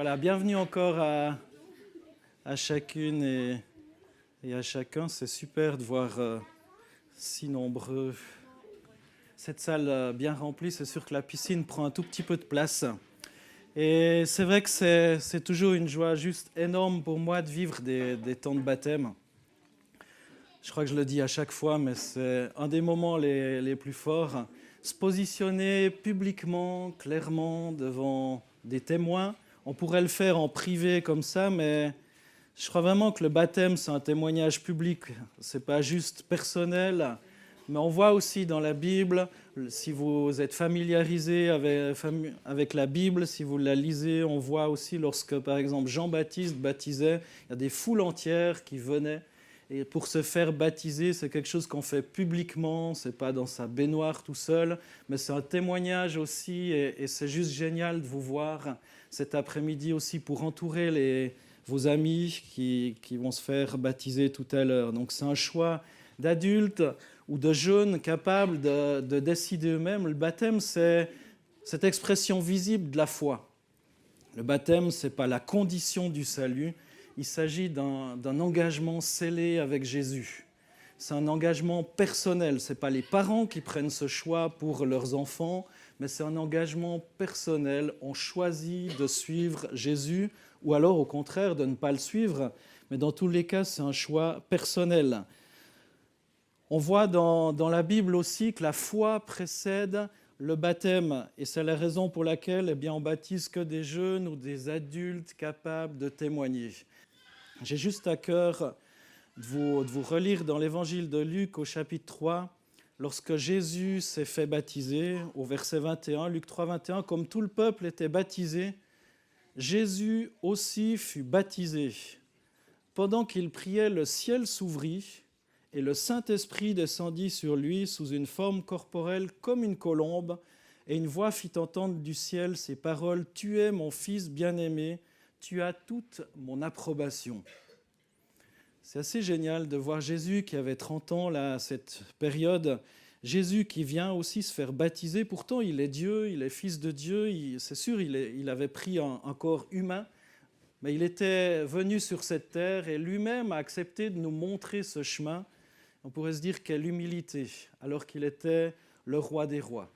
Voilà, bienvenue encore à chacune et à chacun. C'est super de voir si nombreux. Cette salle bien remplie, c'est sûr que la piscine prend un tout petit peu de place. Et c'est vrai que c'est toujours une joie juste énorme pour moi de vivre des temps de baptême. Je crois que je le dis à chaque fois, mais c'est un des moments les plus forts. Se positionner publiquement, clairement, devant des témoins. On pourrait le faire en privé comme ça, mais je crois vraiment que le baptême, c'est un témoignage public. Ce n'est pas juste personnel, mais on voit aussi dans la Bible, si vous êtes familiarisé avec la Bible, si vous la lisez, on voit aussi lorsque, par exemple, Jean-Baptiste baptisait, il y a des foules entières qui venaient. Et pour se faire baptiser, c'est quelque chose qu'on fait publiquement, ce n'est pas dans sa baignoire tout seul, mais c'est un témoignage aussi, et c'est juste génial de vous voir cet après-midi aussi pour entourer vos amis qui vont se faire baptiser tout à l'heure. Donc c'est un choix d'adultes ou de jeunes capables de décider eux-mêmes. Le baptême, c'est cette expression visible de la foi. Le baptême, ce n'est pas la condition du salut, il s'agit d'un engagement scellé avec Jésus. C'est un engagement personnel, ce n'est pas les parents qui prennent ce choix pour leurs enfants, mais c'est un engagement personnel. On choisit de suivre Jésus, ou alors au contraire de ne pas le suivre, mais dans tous les cas, c'est un choix personnel. On voit dans la Bible aussi que la foi précède le baptême, et c'est la raison pour laquelle on baptise que des jeunes ou des adultes capables de témoigner. J'ai juste à cœur de vous relire dans l'évangile de Luc au chapitre 3, lorsque Jésus s'est fait baptiser, au verset 21, Luc 3, 21, comme tout le peuple était baptisé, Jésus aussi fut baptisé. Pendant qu'il priait, le ciel s'ouvrit et le Saint-Esprit descendit sur lui sous une forme corporelle comme une colombe, et une voix fit entendre du ciel ces paroles « Tu es mon Fils bien-aimé, tu as toute mon approbation ». C'est assez génial de voir Jésus qui avait 30 ans là, à cette période. Jésus qui vient aussi se faire baptiser. Pourtant, il est Dieu, il est Fils de Dieu. C'est sûr, il avait pris un corps humain, mais il était venu sur cette terre et lui-même a accepté de nous montrer ce chemin. On pourrait se dire quelle humilité, alors qu'il était le roi des rois.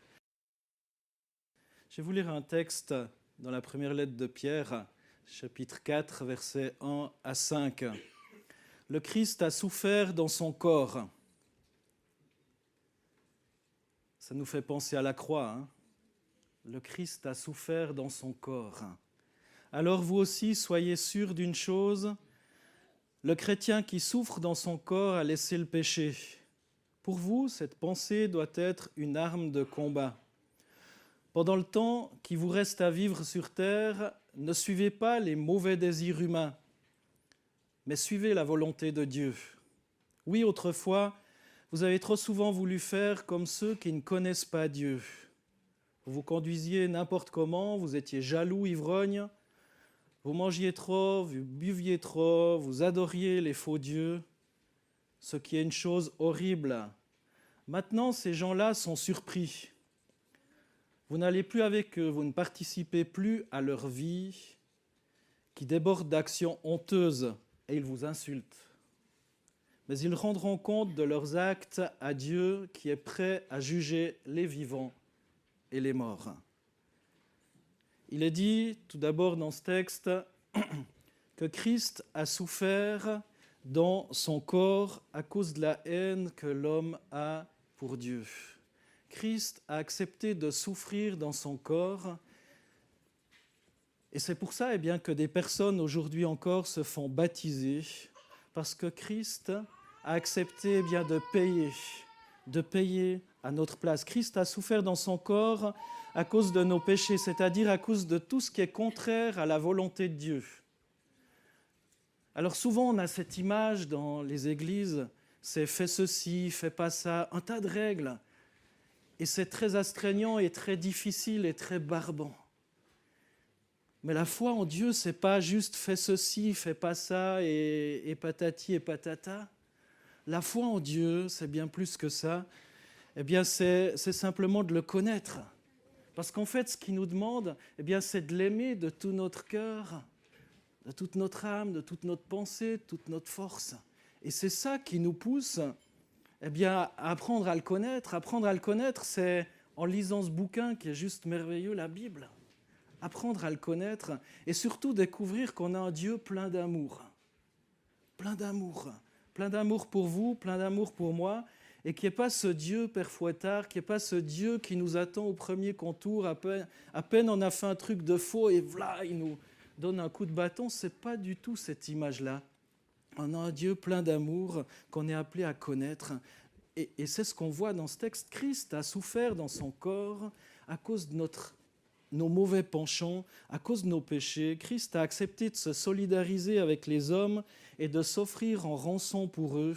Je vais vous lire un texte dans la première lettre de Pierre, chapitre 4, versets 1 à 5. Le Christ a souffert dans son corps. Ça nous fait penser à la croix. Hein. Le Christ a souffert dans son corps. Alors vous aussi, soyez sûrs d'une chose, le chrétien qui souffre dans son corps a laissé le péché. Pour vous, cette pensée doit être une arme de combat. Pendant le temps qui vous reste à vivre sur terre, ne suivez pas les mauvais désirs humains, mais suivez la volonté de Dieu. Oui, autrefois, vous avez trop souvent voulu faire comme ceux qui ne connaissent pas Dieu. Vous vous conduisiez n'importe comment, vous étiez jaloux, ivrogne, vous mangiez trop, vous buviez trop, vous adoriez les faux dieux, ce qui est une chose horrible. Maintenant, ces gens-là sont surpris. Vous n'allez plus avec eux, vous ne participez plus à leur vie qui déborde d'actions honteuses et ils vous insultent. Mais ils rendront compte de leurs actes à Dieu qui est prêt à juger les vivants et les morts. Il est dit tout d'abord dans ce texte que Christ a souffert dans son corps à cause de la haine que l'homme a pour Dieu. Christ a accepté de souffrir dans son corps. Et c'est pour ça que des personnes aujourd'hui encore se font baptiser, parce que Christ a accepté de payer à notre place. Christ a souffert dans son corps à cause de nos péchés, c'est-à-dire à cause de tout ce qui est contraire à la volonté de Dieu. Alors souvent on a cette image dans les églises, c'est fais ceci, fais pas ça, un tas de règles. Et c'est très astreignant et très difficile et très barbant. Mais la foi en Dieu, c'est pas juste fais ceci, fais pas ça et patati et patata. La foi en Dieu, c'est bien plus que ça. C'est simplement de le connaître. Parce qu'en fait, ce qu'il nous demande, eh bien, c'est de l'aimer de tout notre cœur, de toute notre âme, de toute notre pensée, de toute notre force. Et c'est ça qui nous pousse eh bien, à apprendre à le connaître. Apprendre à le connaître, c'est en lisant ce bouquin qui est juste merveilleux, la Bible. Apprendre à le connaître et surtout découvrir qu'on a un Dieu plein d'amour. Plein d'amour. Plein d'amour pour vous, plein d'amour pour moi. Et qui n'est pas ce Dieu père fouettard, qui n'est pas ce Dieu qui nous attend au premier contour, à peine on a fait un truc de faux et voilà, il nous donne un coup de bâton. Ce n'est pas du tout cette image-là. On a un Dieu plein d'amour qu'on est appelé à connaître. Et c'est ce qu'on voit dans ce texte. Christ a souffert dans son corps à cause de nos mauvais penchants, à cause de nos péchés. Christ a accepté de se solidariser avec les hommes et de s'offrir en rançon pour eux.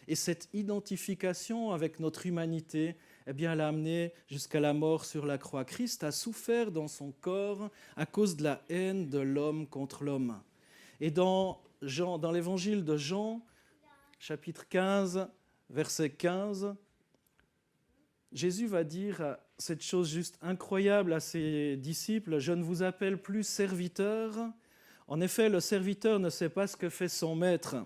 Et cette identification avec notre humanité, eh bien, l'a amené jusqu'à la mort sur la croix. Christ a souffert dans son corps à cause de la haine de l'homme contre l'homme. Et dans l'évangile de Jean, chapitre 15, verset 15, Jésus va dire cette chose juste incroyable à ses disciples, « Je ne vous appelle plus serviteur. » En effet, le serviteur ne sait pas ce que fait son maître,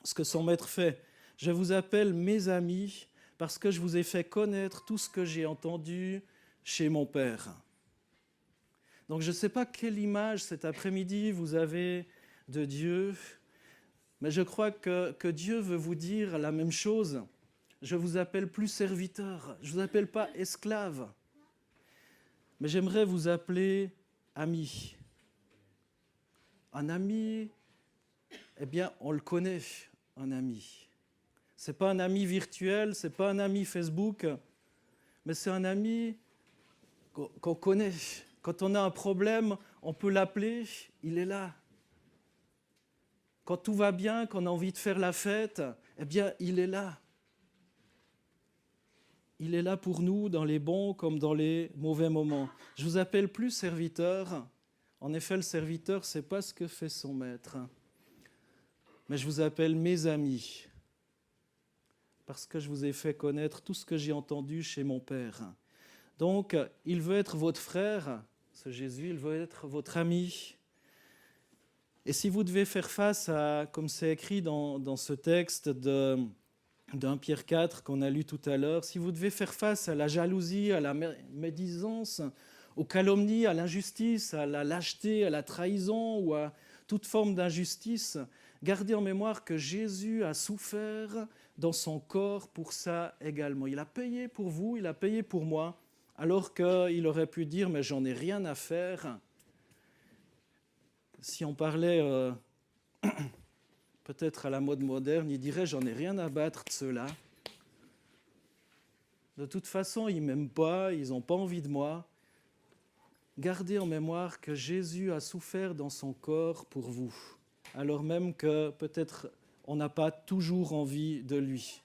ce que son maître fait. « Je vous appelle mes amis parce que je vous ai fait connaître tout ce que j'ai entendu chez mon Père. » Donc je ne sais pas quelle image cet après-midi vous avez de Dieu, mais je crois que Dieu veut vous dire la même chose. Je ne vous appelle plus serviteur, je ne vous appelle pas esclave, mais j'aimerais vous appeler ami. Un ami, eh bien, on le connaît, un ami. Ce n'est pas un ami virtuel, ce n'est pas un ami Facebook, mais c'est un ami qu'on connaît. Quand on a un problème, on peut l'appeler, il est là. Quand tout va bien, qu'on a envie de faire la fête, eh bien, il est là. Il est là pour nous dans les bons comme dans les mauvais moments. Je vous appelle plus serviteur. En effet, le serviteur, ce n'est pas ce que fait son maître. Mais je vous appelle mes amis, parce que je vous ai fait connaître tout ce que j'ai entendu chez mon Père. Donc, il veut être votre frère, ce Jésus, il veut être votre ami. Et si vous devez faire face à, comme c'est écrit dans ce texte d'un Pierre 4 qu'on a lu tout à l'heure, si vous devez faire face à la jalousie, à la médisance, aux calomnies, à l'injustice, à la lâcheté, à la trahison ou à toute forme d'injustice, gardez en mémoire que Jésus a souffert dans son corps pour ça également. Il a payé pour vous, il a payé pour moi, alors qu'il aurait pu dire « mais j'en ai rien à faire ». Si on parlait peut-être à la mode moderne, il dirait « j'en ai rien à battre de ceux-là ». De toute façon, ils ne m'aiment pas, ils n'ont pas envie de moi. Gardez en mémoire que Jésus a souffert dans son corps pour vous, alors même que peut-être on n'a pas toujours envie de lui.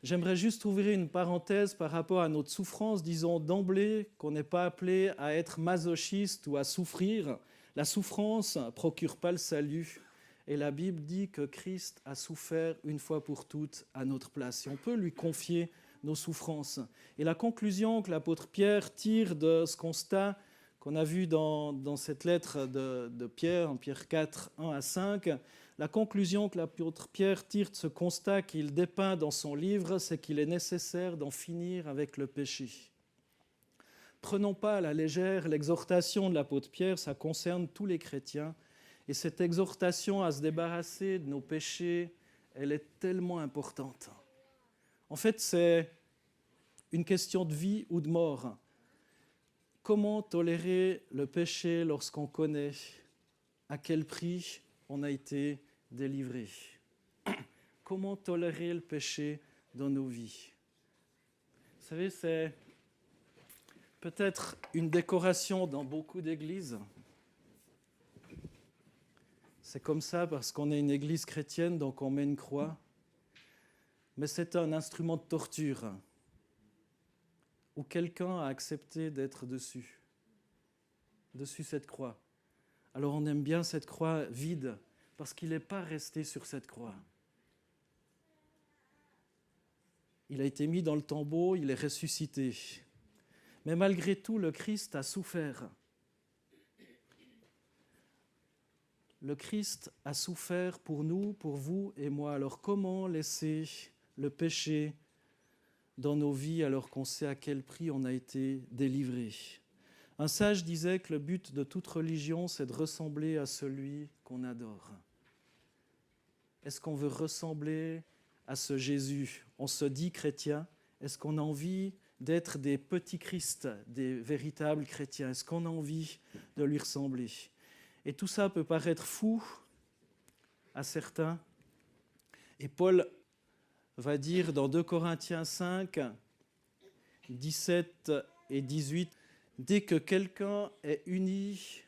J'aimerais juste ouvrir une parenthèse par rapport à notre souffrance. Disons d'emblée qu'on n'est pas appelé à être masochiste ou à souffrir. La souffrance ne procure pas le salut. Et la Bible dit que Christ a souffert une fois pour toutes à notre place. Et on peut lui confier nos souffrances. Et la conclusion que l'apôtre Pierre tire de ce constat qu'on a vu dans cette lettre de Pierre, en Pierre 4, 1 à 5, la conclusion que l'apôtre Pierre tire de ce constat qu'il dépeint dans son livre, c'est qu'il est nécessaire d'en finir avec le péché. Prenons pas à la légère l'exhortation de l'apôtre Pierre, ça concerne tous les chrétiens. Et cette exhortation à se débarrasser de nos péchés, elle est tellement importante. En fait, c'est une question de vie ou de mort. Comment tolérer le péché lorsqu'on connaît à quel prix on a été délivré? Comment tolérer le péché dans nos vies? Vous savez, c'est peut-être une décoration dans beaucoup d'églises. C'est comme ça parce qu'on est une église chrétienne, donc on met une croix. Mais c'est un instrument de torture où quelqu'un a accepté d'être dessus cette croix. Alors on aime bien cette croix vide parce qu'il n'est pas resté sur cette croix. Il a été mis dans le tombeau, il est ressuscité. Mais malgré tout, le Christ a souffert. Le Christ a souffert pour nous, pour vous et moi. Alors comment laisser le péché dans nos vies alors qu'on sait à quel prix on a été délivré? Un sage disait que le but de toute religion, c'est de ressembler à celui qu'on adore. Est-ce qu'on veut ressembler à ce Jésus? On se dit chrétien. Est-ce qu'on a envie d'être des petits Christ, des véritables chrétiens? Est-ce qu'on a envie de lui ressembler? Et tout ça peut paraître fou à certains. Et Paul va dire dans 2 Corinthiens 5, 17 et 18, « Dès que quelqu'un est uni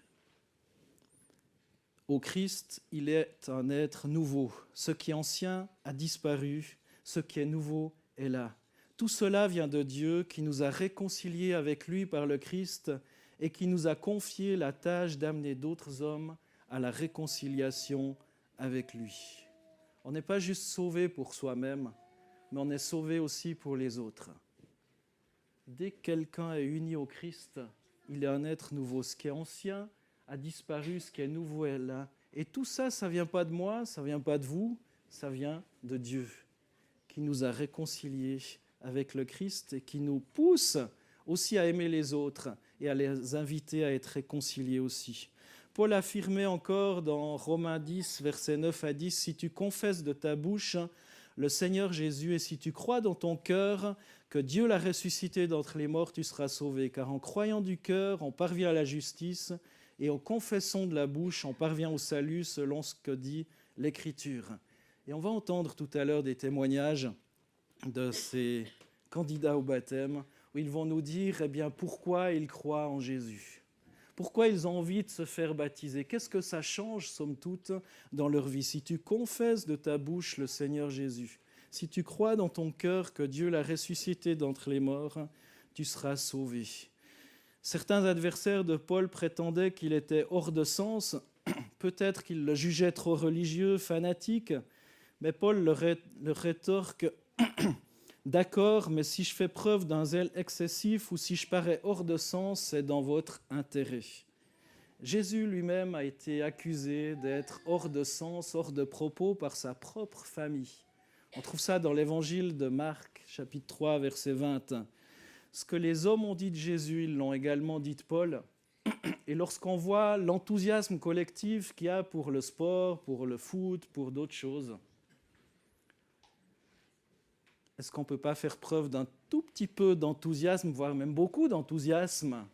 au Christ, il est un être nouveau. Ce qui est ancien a disparu, ce qui est nouveau est là. Tout cela vient de Dieu qui nous a réconciliés avec lui par le Christ et qui nous a confié la tâche d'amener d'autres hommes à la réconciliation avec lui. » On n'est pas juste sauvé pour soi-même, mais on est sauvé aussi pour les autres. Dès que quelqu'un est uni au Christ, il est un être nouveau. Ce qui est ancien a disparu, ce qui est nouveau est là. Et tout ça, ça ne vient pas de moi, ça ne vient pas de vous, ça vient de Dieu, qui nous a réconciliés avec le Christ et qui nous pousse aussi à aimer les autres et à les inviter à être réconciliés aussi. Paul affirmait encore dans Romains 10, versets 9 à 10, « Si tu confesses de ta bouche le Seigneur Jésus et si tu crois dans ton cœur que Dieu l'a ressuscité d'entre les morts, tu seras sauvé. Car en croyant du cœur, on parvient à la justice et en confessant de la bouche, on parvient au salut selon ce que dit l'Écriture. » Et on va entendre tout à l'heure des témoignages de ces candidats au baptême où ils vont nous dire pourquoi ils croient en Jésus. Pourquoi ils ont envie de se faire baptiser? Qu'est-ce que ça change, somme toute, dans leur vie? Si tu confesses de ta bouche le Seigneur Jésus, si tu crois dans ton cœur que Dieu l'a ressuscité d'entre les morts, tu seras sauvé. Certains adversaires de Paul prétendaient qu'il était hors de sens, peut-être qu'ils le jugeaient trop religieux, fanatique, mais Paul leur rétorque « D'accord, mais si je fais preuve d'un zèle excessif ou si je parais hors de sens, c'est dans votre intérêt. » Jésus lui-même a été accusé d'être hors de sens, hors de propos par sa propre famille. On trouve ça dans l'évangile de Marc, chapitre 3, verset 20. Ce que les hommes ont dit de Jésus, ils l'ont également dit de Paul. Et lorsqu'on voit l'enthousiasme collectif qu'il y a pour le sport, pour le foot, pour d'autres choses, est-ce qu'on ne peut pas faire preuve d'un tout petit peu d'enthousiasme, voire même beaucoup d'enthousiasme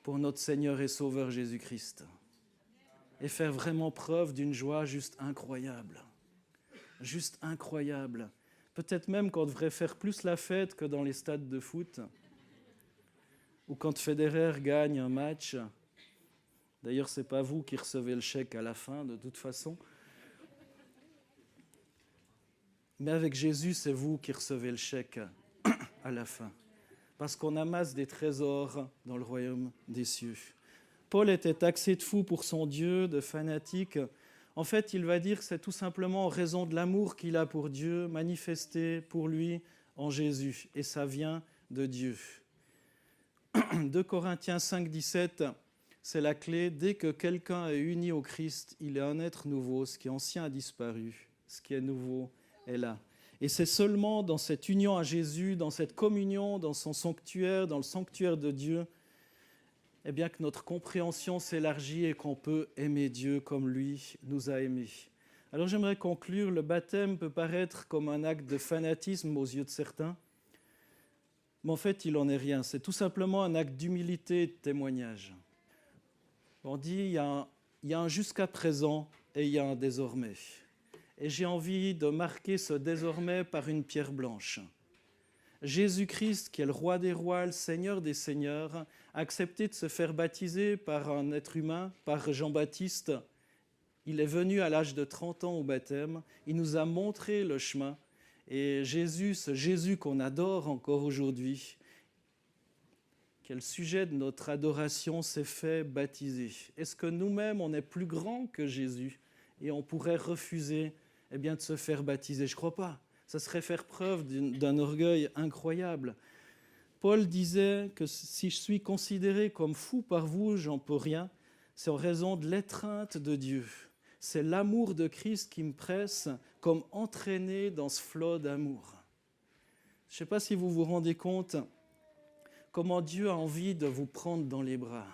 pour notre Seigneur et Sauveur Jésus-Christ et faire vraiment preuve d'une joie juste incroyable. Juste incroyable. Peut-être même qu'on devrait faire plus la fête que dans les stades de foot ou quand Federer gagne un match. D'ailleurs, ce n'est pas vous qui recevez le chèque à la fin, de toute façon. Mais avec Jésus, c'est vous qui recevez le chèque à la fin. Parce qu'on amasse des trésors dans le royaume des cieux. Paul était taxé de fou pour son Dieu, de fanatique. En fait, il va dire que c'est tout simplement en raison de l'amour qu'il a pour Dieu, manifesté pour lui en Jésus. Et ça vient de Dieu. 2 Corinthiens 5, 17, c'est la clé. Dès que quelqu'un est uni au Christ, il est un être nouveau. Ce qui est ancien a disparu. Ce qui est nouveau est là. Et c'est seulement dans cette union à Jésus, dans cette communion, dans son sanctuaire, dans le sanctuaire de Dieu, que notre compréhension s'élargit et qu'on peut aimer Dieu comme lui nous a aimés. Alors j'aimerais conclure, le baptême peut paraître comme un acte de fanatisme aux yeux de certains, mais en fait il n'en est rien. C'est tout simplement un acte d'humilité et de témoignage. On dit il y a un jusqu'à présent et il y a un désormais. Et j'ai envie de marquer ce désormais par une pierre blanche. Jésus-Christ, qui est le roi des rois, le Seigneur des seigneurs, a accepté de se faire baptiser par un être humain, par Jean-Baptiste. Il est venu à l'âge de 30 ans au baptême. Il nous a montré le chemin. Et Jésus, ce Jésus qu'on adore encore aujourd'hui, qui est le sujet de notre adoration, s'est fait baptiser. Est-ce que nous-mêmes, on est plus grands que Jésus et on pourrait refuser de se faire baptiser? Je ne crois pas. Ça serait faire preuve d'un orgueil incroyable. Paul disait que si je suis considéré comme fou par vous, j'en peux rien, c'est en raison de l'étreinte de Dieu. C'est l'amour de Christ qui me presse comme entraîné dans ce flot d'amour. Je ne sais pas si vous vous rendez compte comment Dieu a envie de vous prendre dans les bras.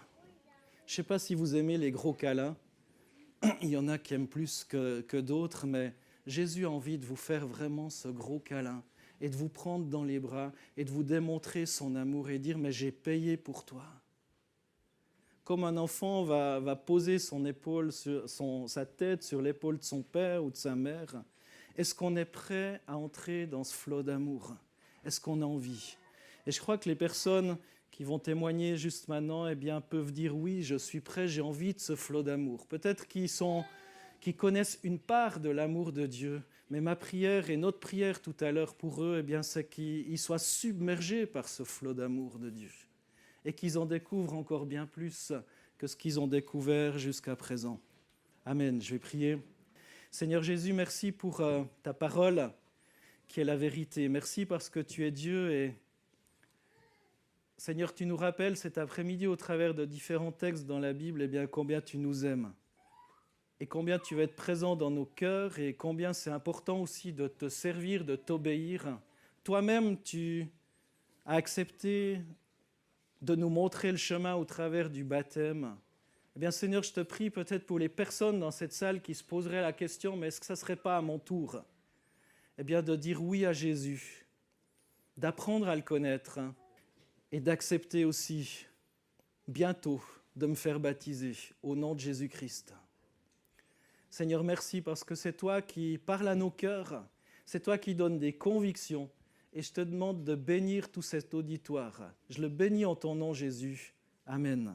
Je ne sais pas si vous aimez les gros câlins. Il y en a qui aiment plus que d'autres, mais Jésus a envie de vous faire vraiment ce gros câlin et de vous prendre dans les bras et de vous démontrer son amour et dire « mais j'ai payé pour toi ». Comme un enfant va poser sa tête sur l'épaule de son père ou de sa mère, est-ce qu'on est prêt à entrer dans ce flot d'amour ? Est-ce qu'on a envie ? Et je crois que les personnes qui vont témoigner juste maintenant peuvent dire « oui, je suis prêt, j'ai envie de ce flot d'amour ». Peut-être qu'ils connaissent une part de l'amour de Dieu, mais ma prière et notre prière tout à l'heure pour eux, c'est qu'ils soient submergés par ce flot d'amour de Dieu et qu'ils en découvrent encore bien plus que ce qu'ils ont découvert jusqu'à présent. Amen. Je vais prier. Seigneur Jésus, merci pour ta parole qui est la vérité. Merci parce que tu es Dieu et Seigneur, tu nous rappelles cet après-midi au travers de différents textes dans la Bible combien tu nous aimes et combien tu veux être présent dans nos cœurs et combien c'est important aussi de te servir, de t'obéir. Toi-même, tu as accepté de nous montrer le chemin au travers du baptême. Seigneur, je te prie peut-être pour les personnes dans cette salle qui se poseraient la question, mais est-ce que ça ne serait pas à mon tour de dire oui à Jésus, d'apprendre à le connaître et d'accepter aussi bientôt de me faire baptiser au nom de Jésus-Christ. Seigneur, merci parce que c'est toi qui parles à nos cœurs, c'est toi qui donnes des convictions et je te demande de bénir tout cet auditoire. Je le bénis en ton nom, Jésus. Amen.